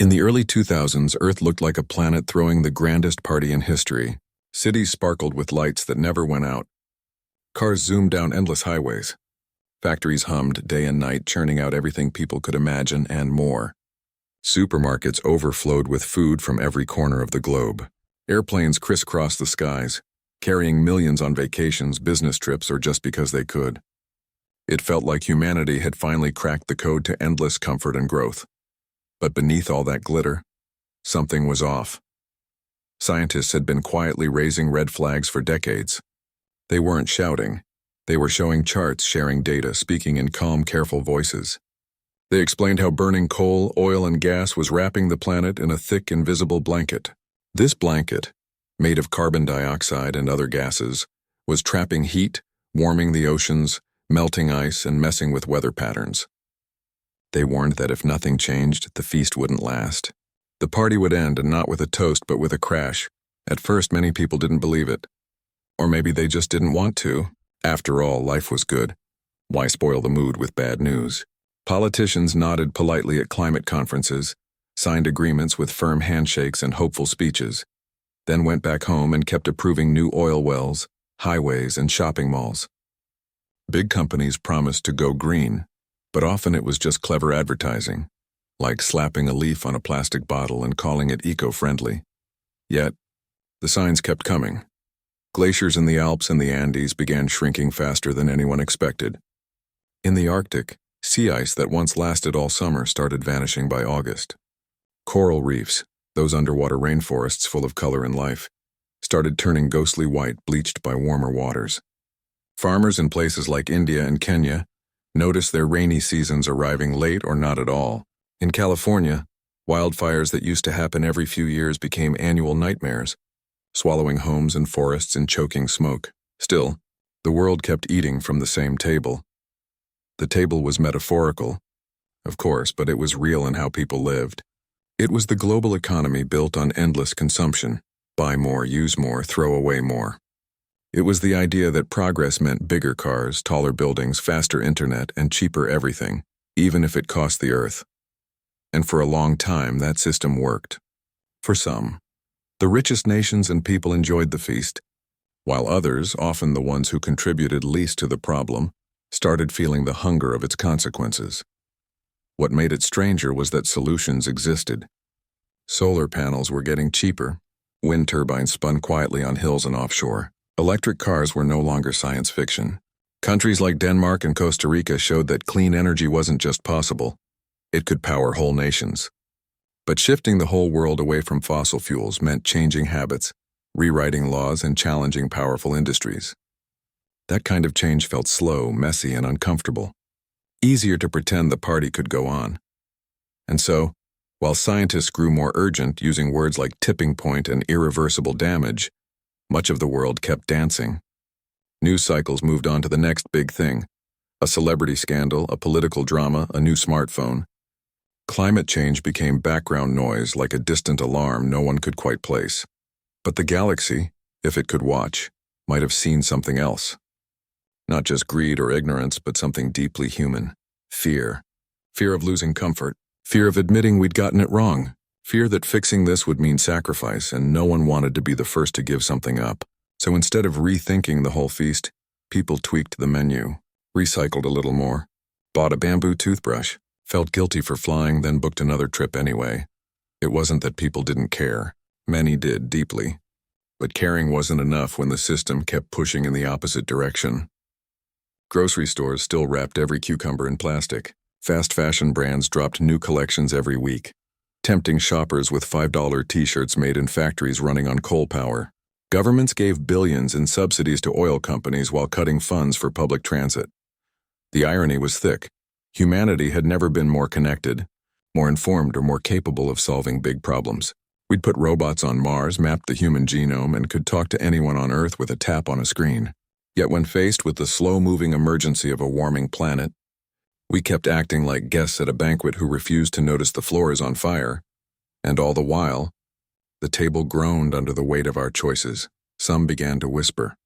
In the early 2000s, Earth looked like a planet throwing the grandest party in history. Cities sparkled with lights that never went out. Cars zoomed down endless highways. Factories hummed day and night, churning out everything people could imagine and more. Supermarkets overflowed with food from every corner of the globe. Airplanes crisscrossed the skies, carrying millions on vacations, business trips, or just because they could. It felt like humanity had finally cracked the code to endless comfort and growth. But beneath all that glitter, something was off. Scientists had been quietly raising red flags for decades. They weren't shouting. They were showing charts, sharing data, speaking in calm, careful voices. They explained how burning coal, oil, and gas was wrapping the planet in a thick, invisible blanket. This blanket, made of carbon dioxide and other gases, was trapping heat, warming the oceans, melting ice, and messing with weather patterns. They warned that if nothing changed, the feast wouldn't last. The party would end, and not with a toast, but with a crash. At first, many people didn't believe it. Or maybe they just didn't want to. After all, life was good. Why spoil the mood with bad news? Politicians nodded politely at climate conferences, signed agreements with firm handshakes and hopeful speeches, then went back home and kept approving new oil wells, highways, and shopping malls. Big companies promised to go green, but often it was just clever advertising, like slapping a leaf on a plastic bottle and calling it eco-friendly. Yet, the signs kept coming. Glaciers in the Alps and the Andes began shrinking faster than anyone expected. In the Arctic, sea ice that once lasted all summer started vanishing by August. Coral reefs, those underwater rainforests full of color and life, started turning ghostly white, bleached by warmer waters. Farmers in places like India and Kenya noticed their rainy seasons arriving late or not at all. In California, wildfires that used to happen every few years became annual nightmares, swallowing homes and forests in choking smoke. Still, the world kept eating from the same table. The table was metaphorical, of course, but it was real in how people lived. It was the global economy built on endless consumption. Buy more, use more, throw away more. It was the idea that progress meant bigger cars, taller buildings, faster internet, and cheaper everything, even if it cost the earth. And for a long time, that system worked. For some, the richest nations and people enjoyed the feast, while others, often the ones who contributed least to the problem, started feeling the hunger of its consequences. What made it stranger was that solutions existed. Solar panels were getting cheaper. Wind turbines spun quietly on hills and offshore. Electric cars were no longer science fiction. Countries like Denmark and Costa Rica showed that clean energy wasn't just possible. It could power whole nations. But shifting the whole world away from fossil fuels meant changing habits, rewriting laws, and challenging powerful industries. That kind of change felt slow, messy, and uncomfortable. Easier to pretend the party could go on. And so, while scientists grew more urgent, using words like tipping point and irreversible damage, much of the world kept dancing. News cycles moved on to the next big thing: a celebrity scandal, a political drama, a new smartphone. Climate change became background noise, like a distant alarm no one could quite place. But the galaxy, if it could watch, might have seen something else. Not just greed or ignorance, but something deeply human. Fear. Fear of losing comfort. Fear of admitting we'd gotten it wrong. Fear that fixing this would mean sacrifice, and no one wanted to be the first to give something up. So instead of rethinking the whole feast, people tweaked the menu, recycled a little more, bought a bamboo toothbrush, felt guilty for flying, then booked another trip anyway. It wasn't that people didn't care. Many did, deeply. But caring wasn't enough when the system kept pushing in the opposite direction. Grocery stores still wrapped every cucumber in plastic. Fast fashion brands dropped new collections every week, tempting shoppers with $5 t-shirts made in factories running on coal power. Governments gave billions in subsidies to oil companies while cutting funds for public transit. The irony was thick. Humanity had never been more connected, more informed, or more capable of solving big problems. We'd put robots on Mars, mapped the human genome, and could talk to anyone on Earth with a tap on a screen. Yet when faced with the slow-moving emergency of a warming planet, we kept acting like guests at a banquet who refused to notice the floor is on fire. And all the while, the table groaned under the weight of our choices. Some began to whisper,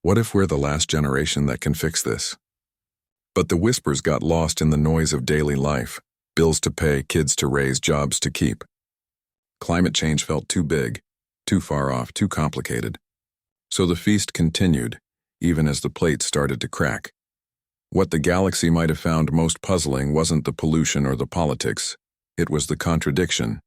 "What if we're the last generation that can fix this?" But the whispers got lost in the noise of daily life. Bills to pay, kids to raise, jobs to keep. Climate change felt too big, too far off, too complicated. So the feast continued, even as the plates started to crack. What the galaxy might have found most puzzling wasn't the pollution or the politics, it was the contradiction.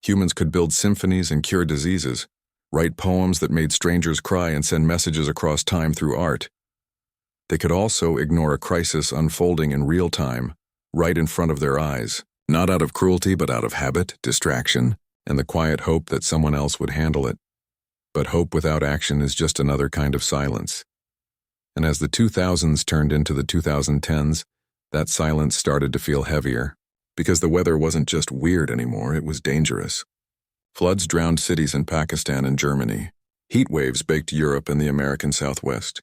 Humans could build symphonies and cure diseases, write poems that made strangers cry and send messages across time through art. They could also ignore a crisis unfolding in real time, right in front of their eyes, not out of cruelty but out of habit, distraction, and the quiet hope that someone else would handle it. But hope without action is just another kind of silence. And as the 2000s turned into the 2010s, that silence started to feel heavier, because the weather wasn't just weird anymore, it was dangerous. Floods drowned cities in Pakistan and Germany. Heat waves baked Europe and the American Southwest.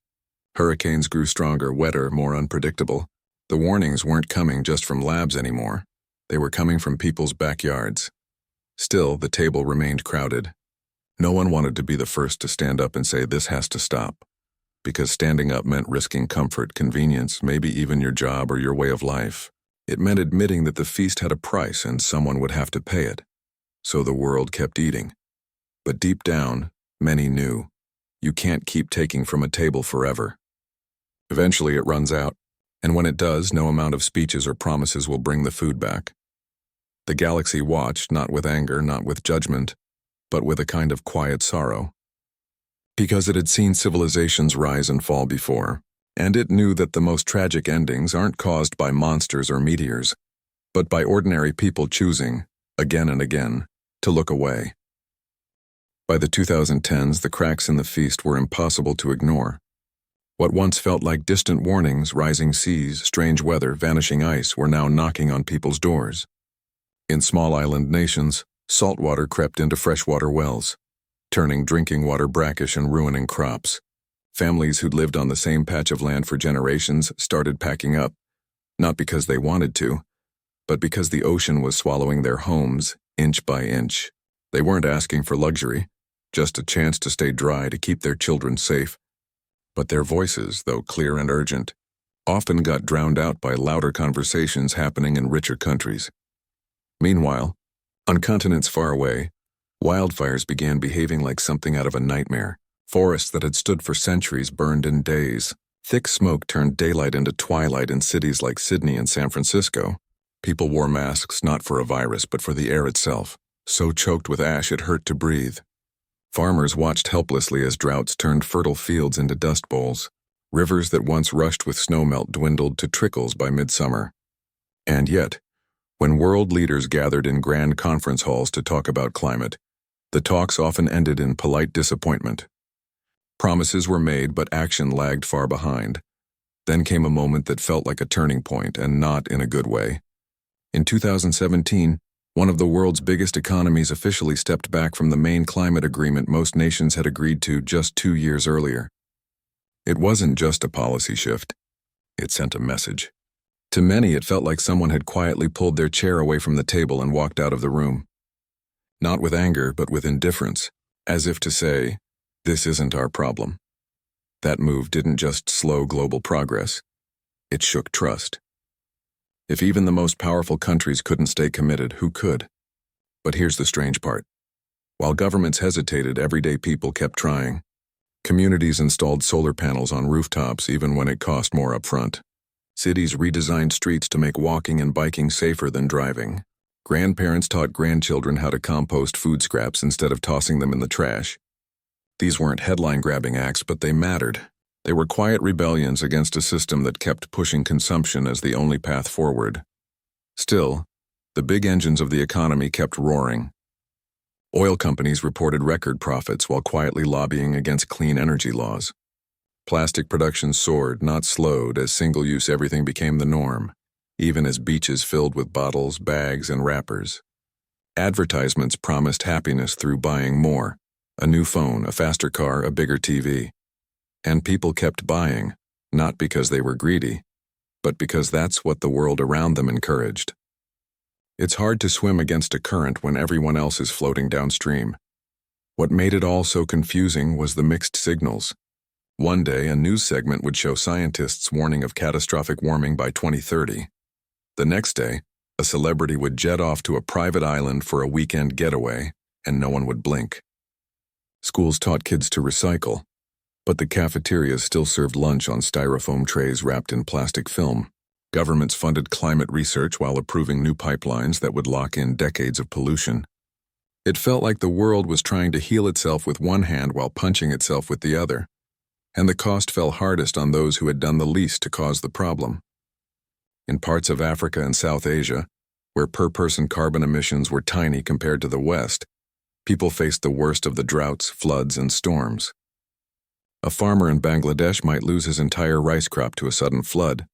Hurricanes grew stronger, wetter, more unpredictable. The warnings weren't coming just from labs anymore. They were coming from people's backyards. Still, the table remained crowded. No one wanted to be the first to stand up and say this has to stop, because standing up meant risking comfort, convenience, maybe even your job or your way of life. It meant admitting that the feast had a price and someone would have to pay it. So the world kept eating. But deep down, many knew, you can't keep taking from a table forever. Eventually it runs out, and when it does, no amount of speeches or promises will bring the food back. The galaxy watched, not with anger, not with judgment, but with a kind of quiet sorrow. Because it had seen civilizations rise and fall before, and it knew that the most tragic endings aren't caused by monsters or meteors, but by ordinary people choosing, again and again, to look away. By the 2010s, the cracks in the feast were impossible to ignore. What once felt like distant warnings, rising seas, strange weather, vanishing ice, were now knocking on people's doors. In small island nations, salt water crept into freshwater wells, turning drinking water brackish and ruining crops. Families who'd lived on the same patch of land for generations started packing up, not because they wanted to, but because the ocean was swallowing their homes inch by inch. They weren't asking for luxury, just a chance to stay dry to keep their children safe. But their voices, though clear and urgent, often got drowned out by louder conversations happening in richer countries. Meanwhile, on continents far away, wildfires began behaving like something out of a nightmare. Forests that had stood for centuries burned in days. Thick smoke turned daylight into twilight in cities like Sydney and San Francisco. People wore masks not for a virus but for the air itself, so choked with ash it hurt to breathe. Farmers watched helplessly as droughts turned fertile fields into dust bowls. Rivers that once rushed with snowmelt dwindled to trickles by midsummer. And yet, when world leaders gathered in grand conference halls to talk about climate, the talks often ended in polite disappointment. Promises were made, but action lagged far behind. Then came a moment that felt like a turning point, and not in a good way. In 2017, one of the world's biggest economies officially stepped back from the main climate agreement most nations had agreed to just 2 years earlier. It wasn't just a policy shift. It sent a message. To many, it felt like someone had quietly pulled their chair away from the table and walked out of the room. Not with anger, but with indifference, as if to say, this isn't our problem. That move didn't just slow global progress. It shook trust. If even the most powerful countries couldn't stay committed, who could? But here's the strange part. While governments hesitated, everyday people kept trying. Communities installed solar panels on rooftops even when it cost more upfront. Cities redesigned streets to make walking and biking safer than driving. Grandparents taught grandchildren how to compost food scraps instead of tossing them in the trash. These weren't headline-grabbing acts, but they mattered. They were quiet rebellions against a system that kept pushing consumption as the only path forward. Still, the big engines of the economy kept roaring. Oil companies reported record profits while quietly lobbying against clean energy laws. Plastic production soared, not slowed, as single-use everything became the norm, even as beaches filled with bottles, bags, and wrappers. Advertisements promised happiness through buying more, a new phone, a faster car, a bigger TV. And people kept buying, not because they were greedy, but because that's what the world around them encouraged. It's hard to swim against a current when everyone else is floating downstream. What made it all so confusing was the mixed signals. One day, a news segment would show scientists warning of catastrophic warming by 2030. The next day, A celebrity would jet off to a private island for a weekend getaway, and no one would blink. Schools taught kids to recycle, but the cafeterias still served lunch on styrofoam trays wrapped in plastic film. Governments funded climate research while approving new pipelines that would lock in decades of pollution. It felt like the world was trying to heal itself with one hand while punching itself with the other, and the cost fell hardest on those who had done the least to cause the problem. In parts of Africa and South Asia, where per-person carbon emissions were tiny compared to the West, people faced the worst of the droughts, floods, and storms. A farmer in Bangladesh might lose his entire rice crop to a sudden flood,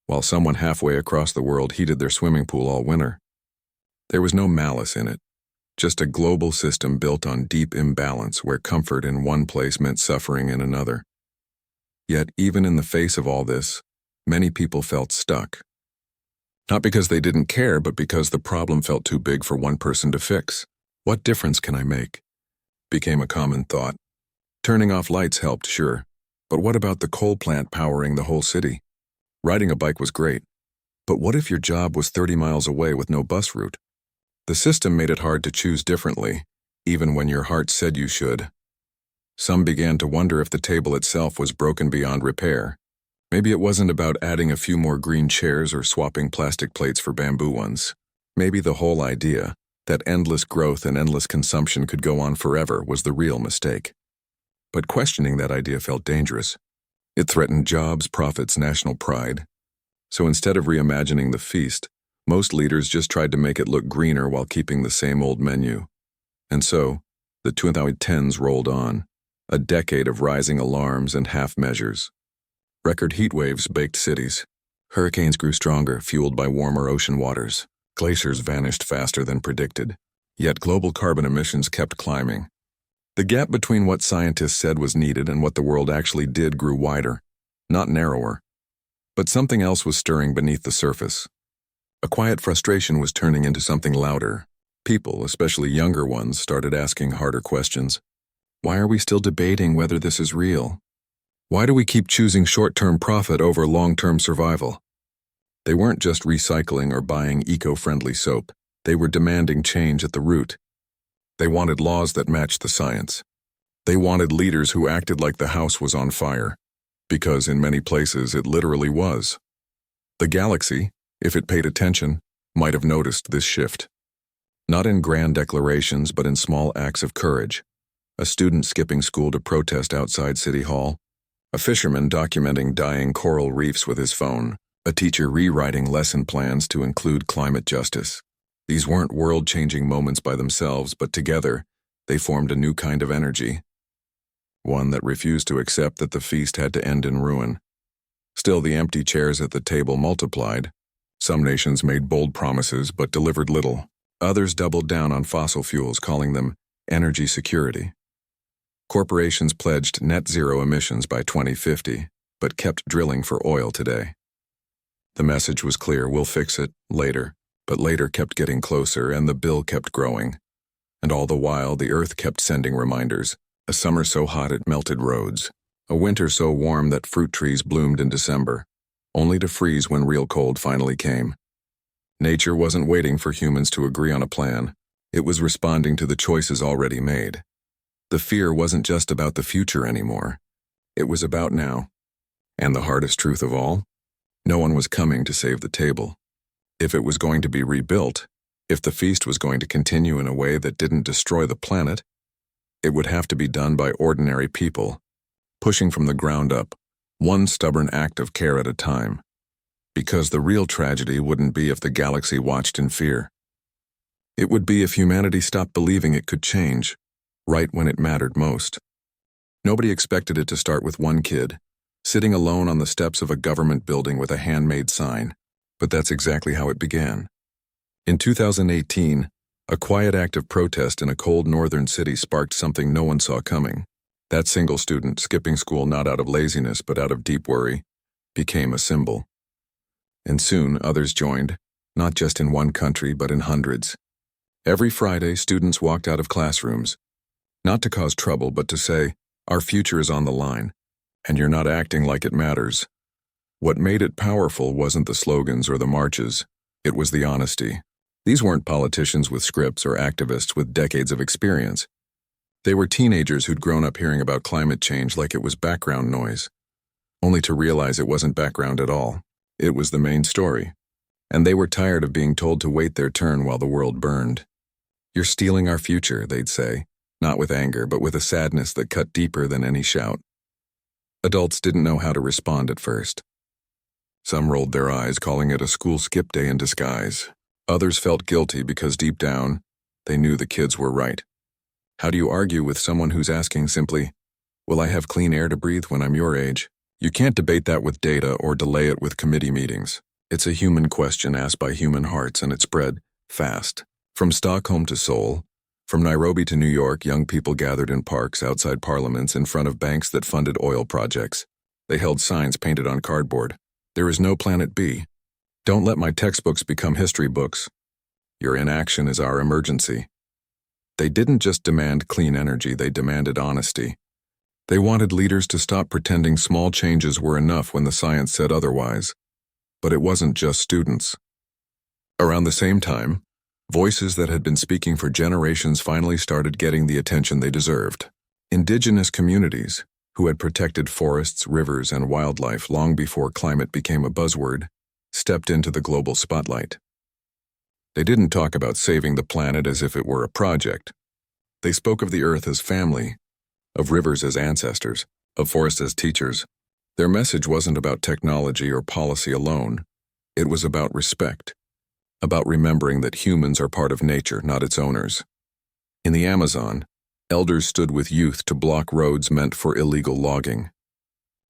while someone halfway across the world heated their swimming pool all winter. There was no malice in it, just a global system built on deep imbalance where comfort in one place meant suffering in another. Yet, even in the face of all this, many people felt stuck. Not because they didn't care, but because the problem felt too big for one person to fix. What difference can I make? Became a common thought. Turning off lights helped, sure, but what about the coal plant powering the whole city? Riding a bike was great, but what if your job was 30 miles away with no bus route? The system made it hard to choose differently, even when your heart said you should. Some began to wonder if the table itself was broken beyond repair. Maybe it wasn't about adding a few more green chairs or swapping plastic plates for bamboo ones. Maybe the whole idea, that endless growth and endless consumption could go on forever, was the real mistake. But questioning that idea felt dangerous. It threatened jobs, profits, national pride. So instead of reimagining the feast, most leaders just tried to make it look greener while keeping the same old menu. And so, the 2010s rolled on, a decade of rising alarms and half measures. Record heat waves baked cities. Hurricanes grew stronger, fueled by warmer ocean waters. Glaciers vanished faster than predicted. Yet global carbon emissions kept climbing. The gap between what scientists said was needed and what the world actually did grew wider, not narrower. But something else was stirring beneath the surface. A quiet frustration was turning into something louder. People, especially younger ones, started asking harder questions. Why are we still debating whether this is real? Why do we keep choosing short-term profit over long-term survival? They weren't just recycling or buying eco-friendly soap. They were demanding change at the root. They wanted laws that matched the science. They wanted leaders who acted like the house was on fire, because in many places it literally was. The galaxy, if it paid attention, might have noticed this shift. Not in grand declarations, but in small acts of courage. A student skipping school to protest outside City Hall, a fisherman documenting dying coral reefs with his phone, a teacher rewriting lesson plans to include climate justice. These weren't world-changing moments by themselves, but together, they formed a new kind of energy. One that refused to accept that the feast had to end in ruin. Still, the empty chairs at the table multiplied. Some nations made bold promises but delivered little. Others doubled down on fossil fuels, calling them energy security. Corporations pledged net zero emissions by 2050, but kept drilling for oil today. The message was clear: we'll fix it later. But later kept getting closer, and the bill kept growing. And all the while, the earth kept sending reminders. A summer so hot it melted roads. A winter so warm that fruit trees bloomed in December, only to freeze when real cold finally came. Nature wasn't waiting for humans to agree on a plan. It was responding to the choices already made. The fear wasn't just about the future anymore. It was about now. And the hardest truth of all? No one was coming to save the table. If it was going to be rebuilt, if the feast was going to continue in a way that didn't destroy the planet, it would have to be done by ordinary people, pushing from the ground up, one stubborn act of care at a time. Because the real tragedy wouldn't be if the galaxy watched in fear. It would be if humanity stopped believing it could change, right when it mattered most. Nobody expected it to start with one kid, sitting alone on the steps of a government building with a handmade sign. But that's exactly how it began. In 2018, a quiet act of protest in a cold northern city sparked something no one saw coming. That single student, skipping school not out of laziness but out of deep worry, became a symbol. And soon others joined, not just in one country but in hundreds. Every Friday, students walked out of classrooms, not to cause trouble but to say, our future is on the line, and you're not acting like it matters. What made it powerful wasn't the slogans or the marches. It was the honesty. These weren't politicians with scripts or activists with decades of experience. They were teenagers who'd grown up hearing about climate change like it was background noise, only to realize it wasn't background at all. It was the main story. And they were tired of being told to wait their turn while the world burned. "You're stealing our future," they'd say, not with anger, but with a sadness that cut deeper than any shout. Adults didn't know how to respond at first. Some rolled their eyes, calling it a school skip day in disguise. Others felt guilty because deep down, they knew the kids were right. How do you argue with someone who's asking simply, "Will I have clean air to breathe when I'm your age?" You can't debate that with data or delay it with committee meetings. It's a human question asked by human hearts, and it spread fast. From Stockholm to Seoul, from Nairobi to New York, young people gathered in parks, outside parliaments, in front of banks that funded oil projects. They held signs painted on cardboard. "There is no planet B. Don't let my textbooks become history books. Your inaction is our emergency." They didn't just demand clean energy, they demanded honesty. They wanted leaders to stop pretending small changes were enough when the science said otherwise. But it wasn't just students. Around the same time, voices that had been speaking for generations finally started getting the attention they deserved. Indigenous communities, who had protected forests, rivers, and wildlife long before climate became a buzzword, stepped into the global spotlight. They didn't talk about saving the planet as if it were a project. They spoke of the Earth as family, of rivers as ancestors, of forests as teachers. Their message wasn't about technology or policy alone. It was about respect, about remembering that humans are part of nature, not its owners. In the Amazon, elders stood with youth to block roads meant for illegal logging.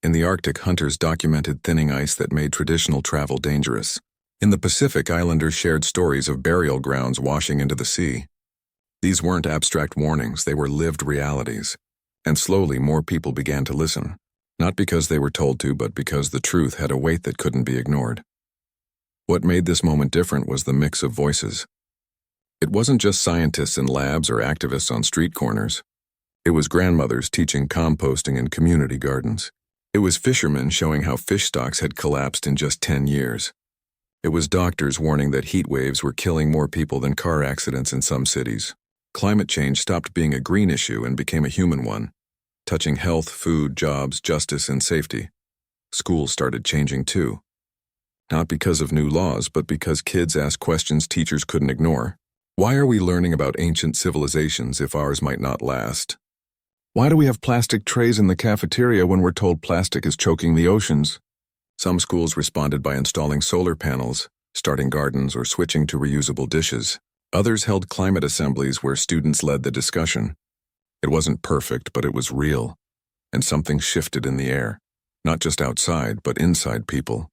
In the Arctic, hunters documented thinning ice that made traditional travel dangerous. In the Pacific, islanders shared stories of burial grounds washing into the sea. These weren't abstract warnings, they were lived realities. And slowly more people began to listen, not because they were told to, but because the truth had a weight that couldn't be ignored. What made this moment different was the mix of voices. It wasn't just scientists in labs or activists on street corners. It was grandmothers teaching composting in community gardens. It was fishermen showing how fish stocks had collapsed in just 10 years. It was doctors warning that heat waves were killing more people than car accidents in some cities. Climate change stopped being a green issue and became a human one, touching health, food, jobs, justice, and safety. Schools started changing too. Not because of new laws, but because kids asked questions teachers couldn't ignore. Why are we learning about ancient civilizations if ours might not last? Why do we have plastic trays in the cafeteria when we're told plastic is choking the oceans? Some schools responded by installing solar panels, starting gardens, or switching to reusable dishes. Others held climate assemblies where students led the discussion. It wasn't perfect, but it was real. And something shifted in the air, not just outside, but inside people.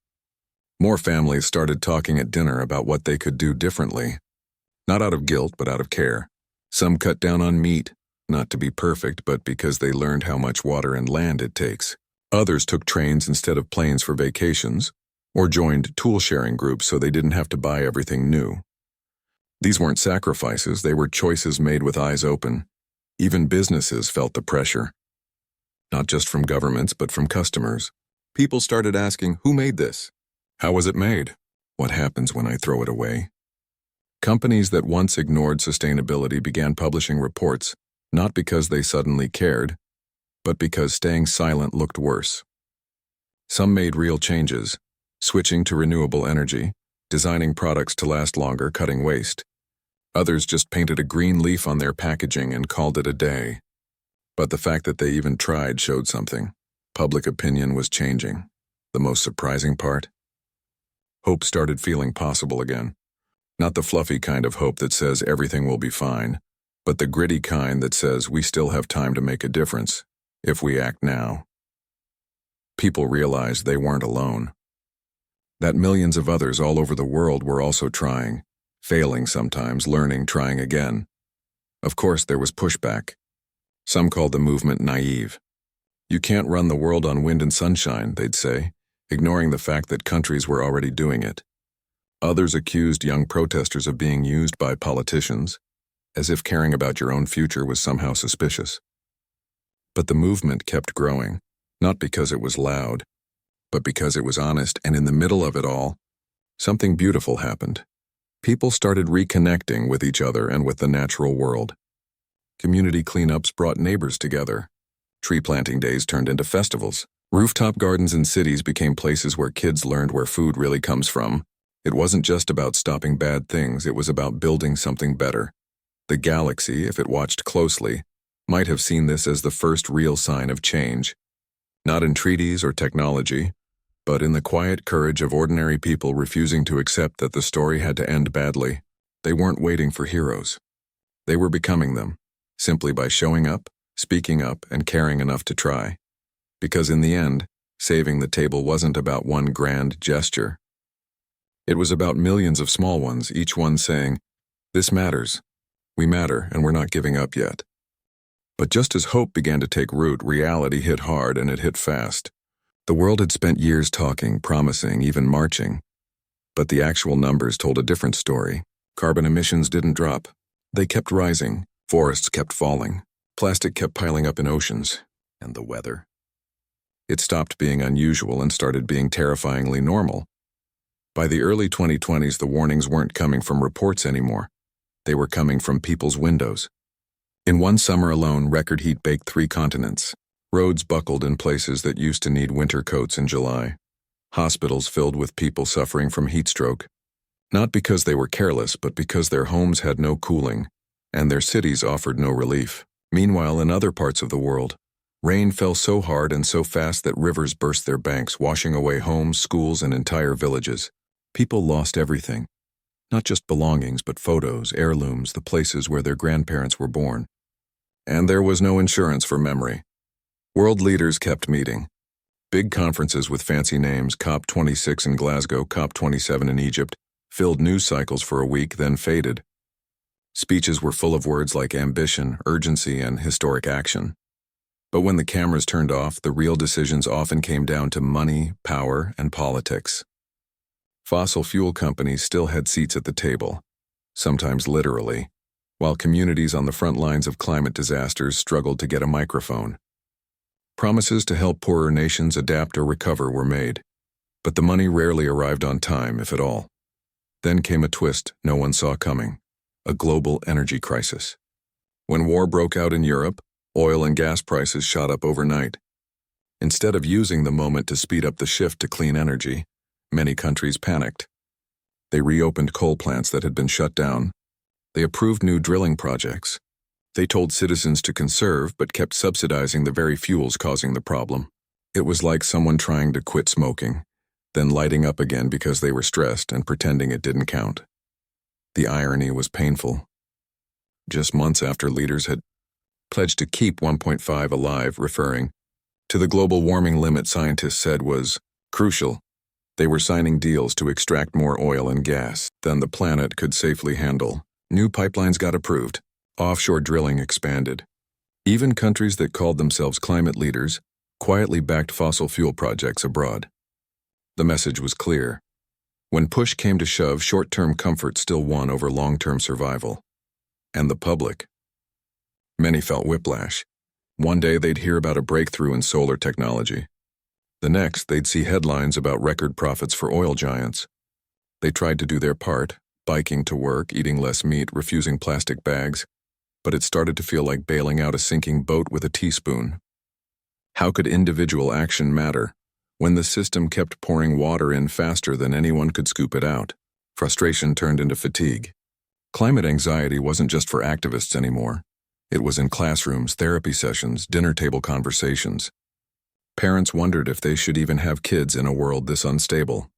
More families started talking at dinner about what they could do differently. Not out of guilt, but out of care. Some cut down on meat, not to be perfect, but because they learned how much water and land it takes. Others took trains instead of planes for vacations, or joined tool-sharing groups so they didn't have to buy everything new. These weren't sacrifices, they were choices made with eyes open. Even businesses felt the pressure. Not just from governments, but from customers. People started asking, who made this? How was it made? What happens when I throw it away? Companies that once ignored sustainability began publishing reports, not because they suddenly cared, but because staying silent looked worse. Some made real changes, switching to renewable energy, designing products to last longer, cutting waste. Others just painted a green leaf on their packaging and called it a day. But the fact that they even tried showed something. Public opinion was changing. The most surprising part? Hope started feeling possible again. Not the fluffy kind of hope that says everything will be fine, but the gritty kind that says we still have time to make a difference, if we act now. People realized they weren't alone. That millions of others all over the world were also trying, failing sometimes, learning, trying again. Of course, there was pushback. Some called the movement naive. You can't run the world on wind and sunshine, they'd say, ignoring the fact that countries were already doing it. Others accused young protesters of being used by politicians, as if caring about your own future was somehow suspicious. But the movement kept growing, not because it was loud, but because it was honest, and in the middle of it all, something beautiful happened. People started reconnecting with each other and with the natural world. Community cleanups brought neighbors together. Tree planting days turned into festivals. Rooftop gardens in cities became places where kids learned where food really comes from. It wasn't just about stopping bad things, it was about building something better. The galaxy, if it watched closely, might have seen this as the first real sign of change. Not in treaties or technology, but in the quiet courage of ordinary people refusing to accept that the story had to end badly. They weren't waiting for heroes. They were becoming them, simply by showing up, speaking up, and caring enough to try. Because in the end, saving the table wasn't about one grand gesture. It was about millions of small ones, each one saying, "This matters. We matter, and we're not giving up yet." But just as hope began to take root, reality hit hard, and it hit fast. The world had spent years talking, promising, even marching. But the actual numbers told a different story. Carbon emissions didn't drop. They kept rising. Forests kept falling. Plastic kept piling up in oceans. And the weather? It stopped being unusual and started being terrifyingly normal. By the early 2020s, the warnings weren't coming from reports anymore. They were coming from people's windows. In one summer alone, record heat baked 3 continents. Roads buckled in places that used to need winter coats in July. Hospitals filled with people suffering from heat stroke. Not because they were careless, but because their homes had no cooling, and their cities offered no relief. Meanwhile, in other parts of the world, rain fell so hard and so fast that rivers burst their banks, washing away homes, schools, and entire villages. People lost everything. Not just belongings, but photos, heirlooms, the places where their grandparents were born. And there was no insurance for memory. World leaders kept meeting. Big conferences with fancy names, COP26 in Glasgow, COP27 in Egypt, filled news cycles for a week, then faded. Speeches were full of words like ambition, urgency, and historic action. But when the cameras turned off, the real decisions often came down to money, power, and politics. Fossil fuel companies still had seats at the table, sometimes literally, while communities on the front lines of climate disasters struggled to get a microphone. Promises to help poorer nations adapt or recover were made, but the money rarely arrived on time, if at all. Then came a twist no one saw coming, a global energy crisis. When war broke out in Europe, oil and gas prices shot up overnight. Instead of using the moment to speed up the shift to clean energy, many countries panicked. They reopened coal plants that had been shut down. They approved new drilling projects. They told citizens to conserve but kept subsidizing the very fuels causing the problem. It was like someone trying to quit smoking, then lighting up again because they were stressed and pretending it didn't count. The irony was painful. Just months after leaders had pledged to keep 1.5 alive, referring to the global warming limit scientists said was crucial, they were signing deals to extract more oil and gas than the planet could safely handle. New pipelines got approved. Offshore drilling expanded. Even countries that called themselves climate leaders quietly backed fossil fuel projects abroad. The message was clear. When push came to shove, short-term comfort still won over long-term survival. And the public? Many felt whiplash. One day they'd hear about a breakthrough in solar technology. The next, they'd see headlines about record profits for oil giants. They tried to do their part, biking to work, eating less meat, refusing plastic bags, but it started to feel like bailing out a sinking boat with a teaspoon. How could individual action matter when the system kept pouring water in faster than anyone could scoop it out? Frustration turned into fatigue. Climate anxiety wasn't just for activists anymore. It was in classrooms, therapy sessions, dinner table conversations. Parents wondered if they should even have kids in a world this unstable.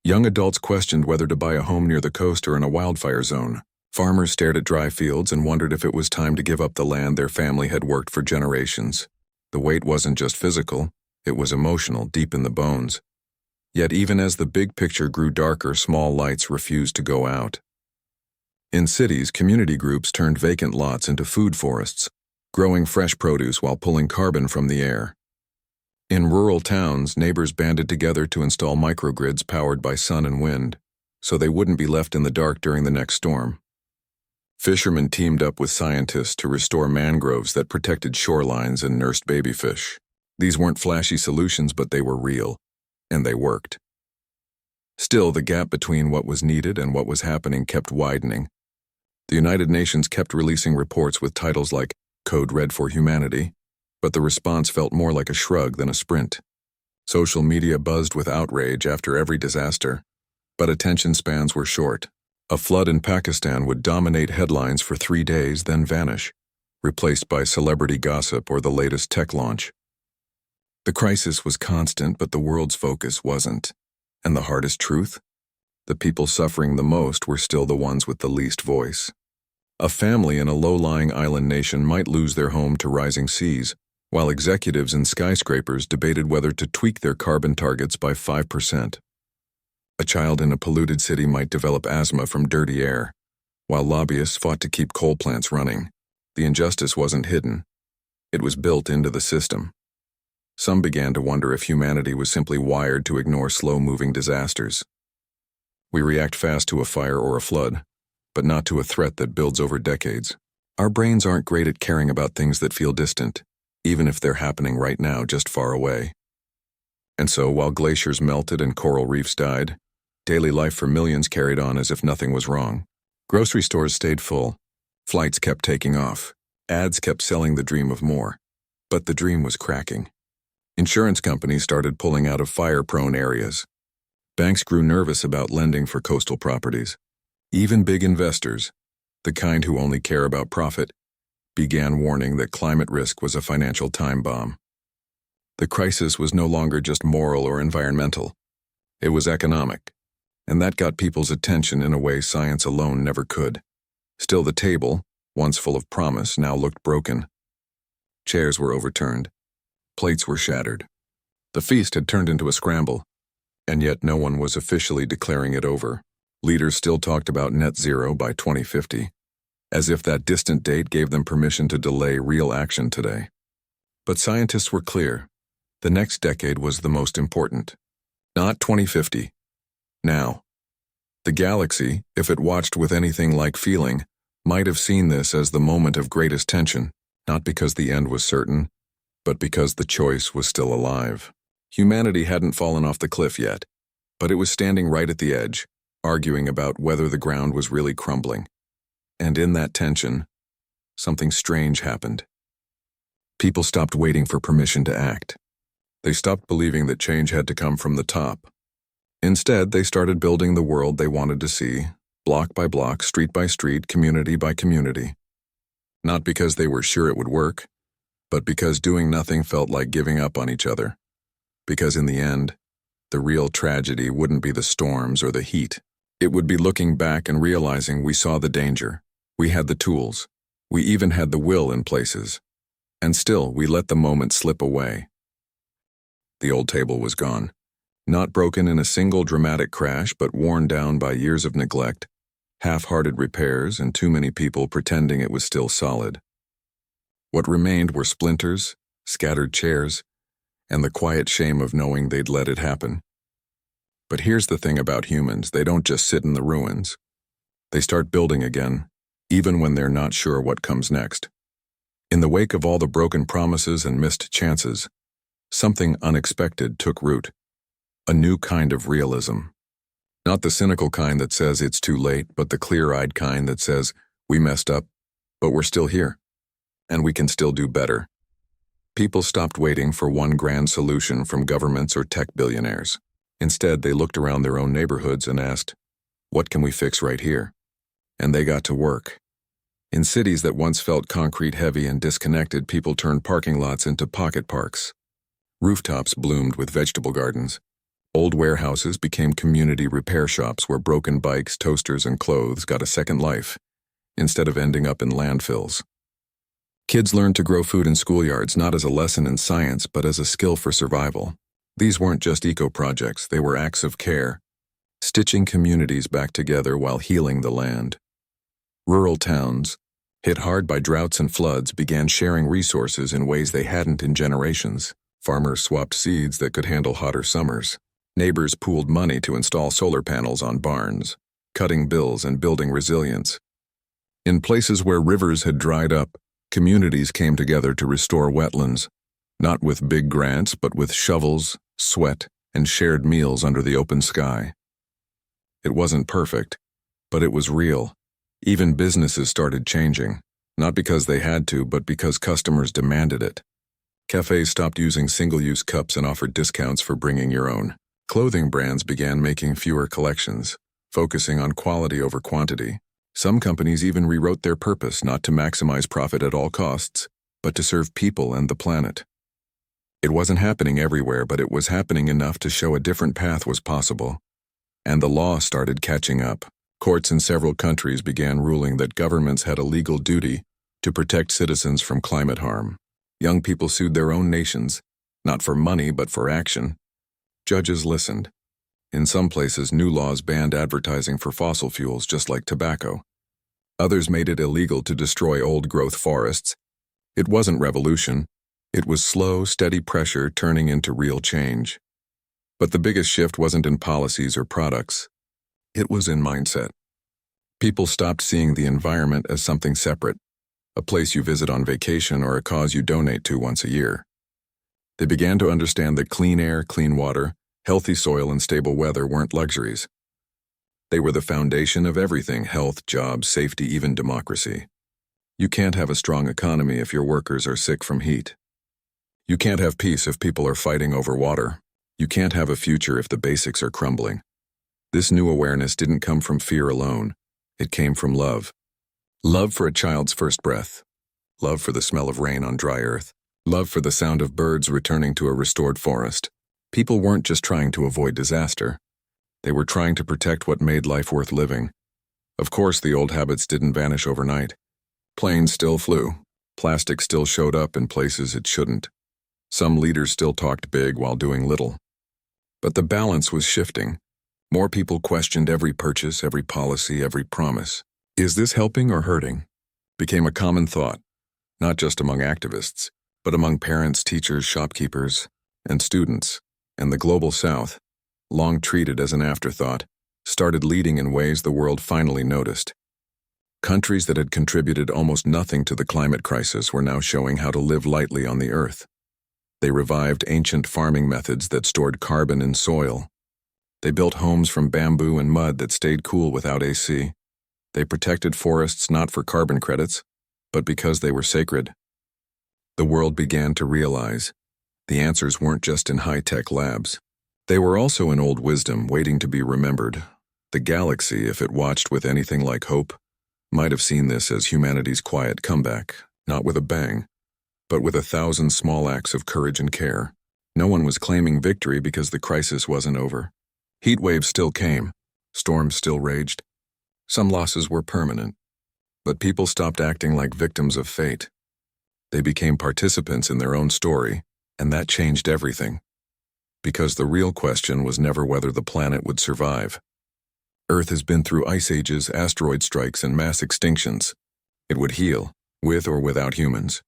Young adults questioned whether to buy a home near the coast or in a wildfire zone. Farmers stared at dry fields and wondered if it was time to give up the land their family had worked for generations. The weight wasn't just physical, it was emotional, deep in the bones. Yet even as the big picture grew darker, small lights refused to go out. In cities, community groups turned vacant lots into food forests, growing fresh produce while pulling carbon from the air. In rural towns, neighbors banded together to install microgrids powered by sun and wind, so they wouldn't be left in the dark during the next storm. Fishermen teamed up with scientists to restore mangroves that protected shorelines and nursed baby fish. These weren't flashy solutions, but they were real, and they worked. Still, the gap between what was needed and what was happening kept widening. The United Nations kept releasing reports with titles like Code Red for Humanity, but the response felt more like a shrug than a sprint. Social media buzzed with outrage after every disaster, but attention spans were short. A flood in Pakistan would dominate headlines for 3 days, then vanish, replaced by celebrity gossip or the latest tech launch. The crisis was constant, but the world's focus wasn't. And the hardest truth? The people suffering the most were still the ones with the least voice. A family in a low-lying island nation might lose their home to rising seas, while executives in skyscrapers debated whether to tweak their carbon targets by 5%. A child in a polluted city might develop asthma from dirty air, while lobbyists fought to keep coal plants running. The injustice wasn't hidden. It was built into the system. Some began to wonder if humanity was simply wired to ignore slow-moving disasters. We react fast to a fire or a flood, but not to a threat that builds over decades. Our brains aren't great at caring about things that feel distant, even if they're happening right now just far away. And so, while glaciers melted and coral reefs died, daily life for millions carried on as if nothing was wrong. Grocery stores stayed full. Flights kept taking off. Ads kept selling the dream of more. But the dream was cracking. Insurance companies started pulling out of fire-prone areas. Banks grew nervous about lending for coastal properties. Even big investors, the kind who only care about profit, began warning that climate risk was a financial time bomb. The crisis was no longer just moral or environmental. It was economic, and that got people's attention in a way science alone never could. Still, the table, once full of promise, now looked broken. Chairs were overturned. Plates were shattered. The feast had turned into a scramble, and yet no one was officially declaring it over. Leaders still talked about net zero by 2050, as if that distant date gave them permission to delay real action today. But scientists were clear. The next decade was the most important. Not 2050. Now. The galaxy, if it watched with anything like feeling, might have seen this as the moment of greatest tension, not because the end was certain, but because the choice was still alive. Humanity hadn't fallen off the cliff yet, but it was standing right at the edge, arguing about whether the ground was really crumbling. And in that tension, something strange happened. People stopped waiting for permission to act. They stopped believing that change had to come from the top. Instead, they started building the world they wanted to see, block by block, street by street, community by community. Not because they were sure it would work, but because doing nothing felt like giving up on each other. Because in the end, the real tragedy wouldn't be the storms or the heat. It would be looking back and realizing we saw the danger. We had the tools. We even had the will in places. And still, we let the moment slip away. The old table was gone. Not broken in a single dramatic crash, but worn down by years of neglect, half-hearted repairs, and too many people pretending it was still solid. What remained were splinters, scattered chairs, and the quiet shame of knowing they'd let it happen. But here's the thing about humans, they don't just sit in the ruins. They start building again, even when they're not sure what comes next. In the wake of all the broken promises and missed chances, something unexpected took root. A new kind of realism. Not the cynical kind that says it's too late, but the clear-eyed kind that says, we messed up, but we're still here. And we can still do better. People stopped waiting for one grand solution from governments or tech billionaires. Instead, they looked around their own neighborhoods and asked, what can we fix right here? And they got to work. In cities that once felt concrete-heavy and disconnected, people turned parking lots into pocket parks. Rooftops bloomed with vegetable gardens. Old warehouses became community repair shops where broken bikes, toasters, and clothes got a second life, instead of ending up in landfills. Kids learned to grow food in schoolyards not as a lesson in science, but as a skill for survival. These weren't just eco-projects, they were acts of care, stitching communities back together while healing the land. Rural towns, hit hard by droughts and floods, began sharing resources in ways they hadn't in generations. Farmers swapped seeds that could handle hotter summers. Neighbors pooled money to install solar panels on barns, cutting bills and building resilience. In places where rivers had dried up, communities came together to restore wetlands, not with big grants, but with shovels, sweat, and shared meals under the open sky. It wasn't perfect, but it was real. Even businesses started changing, not because they had to, but because customers demanded it. Cafes stopped using single-use cups and offered discounts for bringing your own. Clothing brands began making fewer collections, focusing on quality over quantity. Some companies even rewrote their purpose not to maximize profit at all costs, but to serve people and the planet. It wasn't happening everywhere, but it was happening enough to show a different path was possible. And the law started catching up. Courts in several countries began ruling that governments had a legal duty to protect citizens from climate harm. Young people sued their own nations, not for money but for action. Judges listened. In some places, new laws banned advertising for fossil fuels just like tobacco. Others made it illegal to destroy old-growth forests. It wasn't revolution. It was slow, steady pressure turning into real change. But the biggest shift wasn't in policies or products. It was in mindset. People stopped seeing the environment as something separate, a place you visit on vacation or a cause you donate to once a year. They began to understand that clean air, clean water, healthy soil, and stable weather weren't luxuries. They were the foundation of everything: health, jobs, safety, even democracy. You can't have a strong economy if your workers are sick from heat. You can't have peace if people are fighting over water. You can't have a future if the basics are crumbling. This new awareness didn't come from fear alone. It came from love. Love for a child's first breath. Love for the smell of rain on dry earth. Love for the sound of birds returning to a restored forest. People weren't just trying to avoid disaster. They were trying to protect what made life worth living. Of course, the old habits didn't vanish overnight. Planes still flew. Plastic still showed up in places it shouldn't. Some leaders still talked big while doing little. But the balance was shifting. More people questioned every purchase, every policy, every promise. Is this helping or hurting? Became a common thought, not just among activists, but among parents, teachers, shopkeepers, and students. And the Global South, long treated as an afterthought, started leading in ways the world finally noticed. Countries that had contributed almost nothing to the climate crisis were now showing how to live lightly on the earth. They revived ancient farming methods that stored carbon in soil. They built homes from bamboo and mud that stayed cool without AC. They protected forests not for carbon credits, but because they were sacred. The world began to realize the answers weren't just in high-tech labs. They were also in old wisdom waiting to be remembered. The galaxy, if it watched with anything like hope, might have seen this as humanity's quiet comeback, not with a bang, but with 1,000 small acts of courage and care. No one was claiming victory because the crisis wasn't over. Heat waves still came. Storms still raged. Some losses were permanent. But people stopped acting like victims of fate. They became participants in their own story, and that changed everything. Because the real question was never whether the planet would survive. Earth has been through ice ages, asteroid strikes, and mass extinctions. It would heal, with or without humans.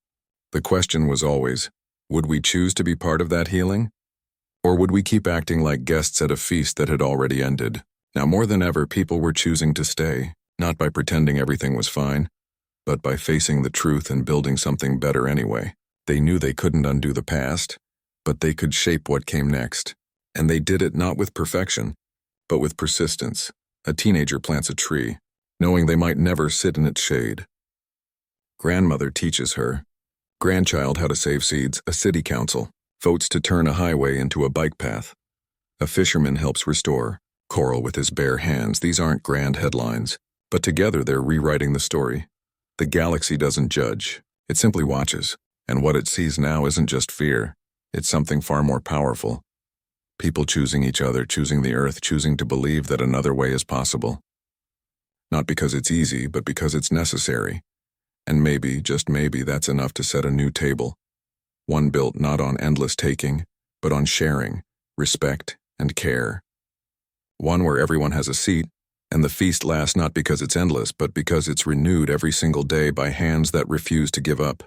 The question was always, would we choose to be part of that healing? Or would we keep acting like guests at a feast that had already ended? Now more than ever, people were choosing to stay, not by pretending everything was fine, but by facing the truth and building something better anyway. They knew they couldn't undo the past, but they could shape what came next. And they did it not with perfection, but with persistence. A teenager plants a tree, knowing they might never sit in its shade. Grandmother teaches her. Grandchild how to save seeds. A city council votes to turn a highway into a bike path. A fisherman helps restore coral with his bare hands. These aren't grand headlines, but together they're rewriting the story. The galaxy doesn't judge, it simply watches. And what it sees now isn't just fear, it's something far more powerful. People choosing each other, choosing the earth, choosing to believe that another way is possible. Not because it's easy, but because it's necessary. And maybe, just maybe, that's enough to set a new table. One built not on endless taking, but on sharing, respect, and care. One where everyone has a seat, and the feast lasts not because it's endless, but because it's renewed every single day by hands that refuse to give up.